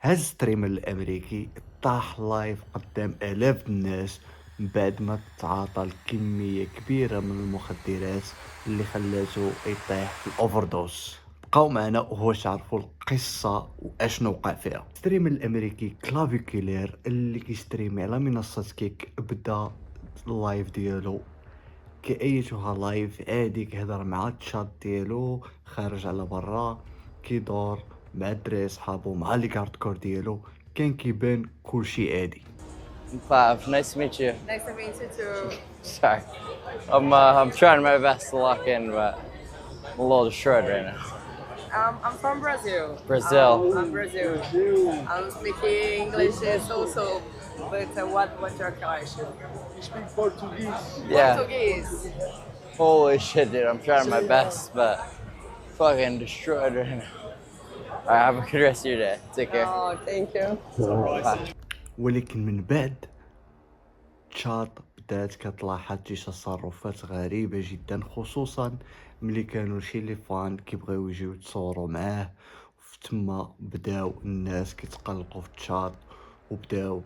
هذا الستريمر الأمريكي طاح لايف قدام آلاف الناس من بعد ما تعاطى الكمية كبيرة من المخدرات اللي خلاته يطيح في الأوفردوز. بقاو معنا وهو تعرفوا القصة واشنو وقع فيها. الستريمر الأمريكي كلافيكولير اللي كيستريمي على منصة كيك بدا اللايف ديالو كأيتها لايف عادي، كيهضر مع التشات ديالو خارج على برا، كيدور مع الدراري صحابو مع لي كارد ديالو، كان كيبان كلشي عادي. Five, nice to meet you. Nice to meet you too. Sorry. I'm trying my best to lock in, but I'm a little destroyed right now. I'm from Brazil. Brazil. I'm Brazil. I'm speaking English also, but what's your question? You speak Portuguese. Yeah. Portuguese. Holy shit, dude. I'm trying my best, but fucking destroyed right now. Alright, have a good rest of your day. Take care. Oh, thank you. Bye. ولكن من بعد تشاد بدات كتلاحظ شي تصرفات غريبة جدا، خصوصا ملي كانوا شي لي فان كيبغيو يجيو يتصوروا معاه. تما بداو الناس كيتقلقوا في تشاد وبداو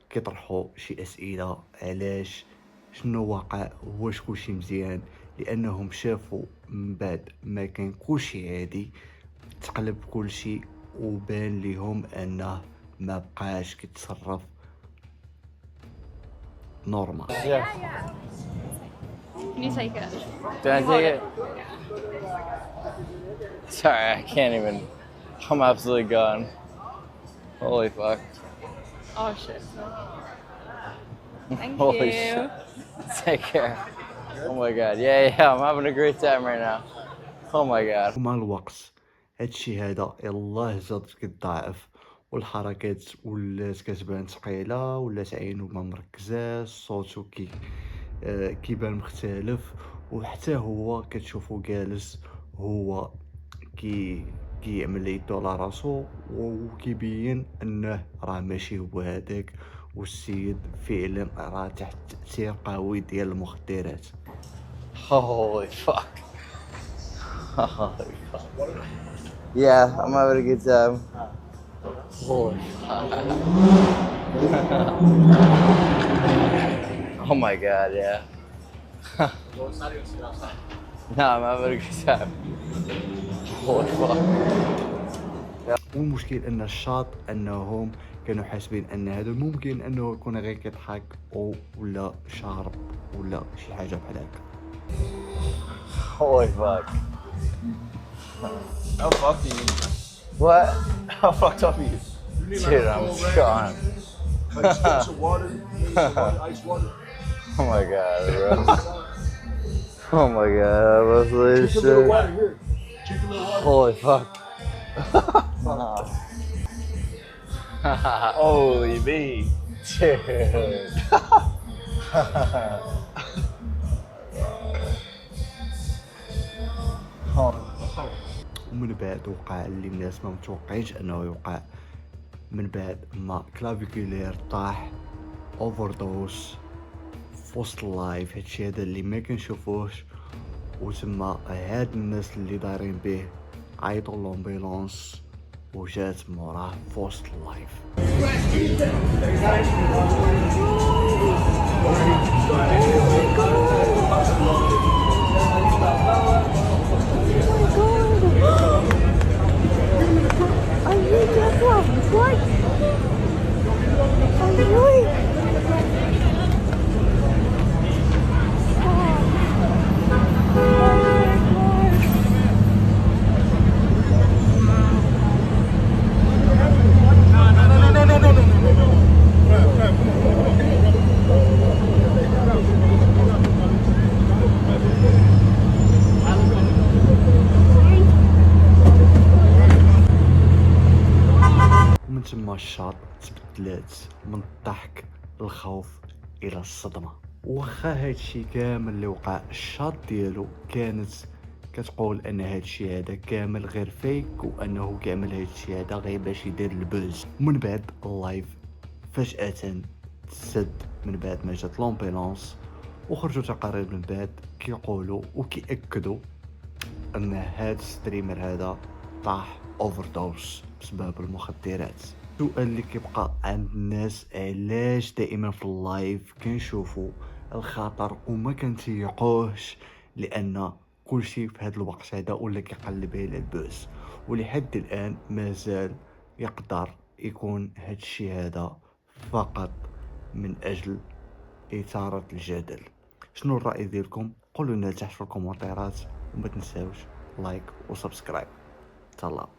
كيطرحوا شي اسئله، علاش، شنو واقع، واش كلشي مزيان، لانهم شافوا من بعد ما كان كلشي عادي تقلب كلشي وبان ليهم انه ما بقاش كيتصرف نورمال. Yeah. Can you take it? Can I take it? Sorry, I can't even. I'm absolutely gone. Holy fuck. Oh shit. Thank Holy you. shit. Take care. Oh my god. Yeah, I'm having a great time right now. Oh my god. ومع الوقت هادشي هذا يلاه زاد كيتضاعف، والحركات ولات كتبان ثقيله، ولات عينو ما مركزاش، صوتو كيبان مختلف، وحتى هو كتشوفو جالس هو كيعمل يدو على راسو وكيبين انه راه ماشي هو هذاك، والسيد فعلا راه تحت تاثير قوي ديال المخدرات. Holy fuck. Holy fuck. Yeah, I'm having a good time. Holy fuck. Oh my god, yeah. No, I'm having a good time. Holy fuck. والمشكل ان الشاط انهم كانوا حاسبين ان هذا ممكن انه يكون غير كيضحك او ولا شارب ولا شي حاجه بحال هكا. Holy fuck. How fucked are you? What? How fucked up are you? Dude, I'm gone. Like scoops of water, ice water. Oh my god, bro. Oh my god, I was like Drink a little shit. water here. Drink a little water. Holy fuck. Holy me. Dude. ومن بعد وقع اللي الناس ما متوقعينش انه يوقع، من بعد ما كلافيكولير طاح اوفردوس في وسط اللايف. هادشي هذا اللي ما كنشوفوش، وتما هاد الناس اللي دايرين به عيطوا لومبيلونس وجات موراه في وسط اللايف. ومن تما الشاط تبدلات من الضحك للخوف الى الصدمه. واخا هادشي كامل اللي وقع، الشاط ديالو كانت كتقول ان هادشي هذا كامل غير فيك، وانه كيعمل هادشي هذا غير باش يدير البوز. ومن بعد اللايف فجأة تسد من بعد ما جات لومبيلونس، وخرجوا تقارير من بعد كيقولوا وكيأكدوا ان هاد ستريمر هذا طاح اوفردوس بسبب المخدرات. السؤال اللي كيبقى عند الناس، علاش دائما في اللايف كنشوفوا الخطر وما كنتيقوهش؟ لان كلشي في هذا الوقت هذا ولا كيقلب على البوس، ولحد الان مازال يقدر يكون هذا الشيء هذا فقط من اجل اثارة الجدل. شنو الرأي ديالكم؟ قولوا لنا تحت في الكومنتات، وما تنساوش لايك وسبسكرايب. تهلاو.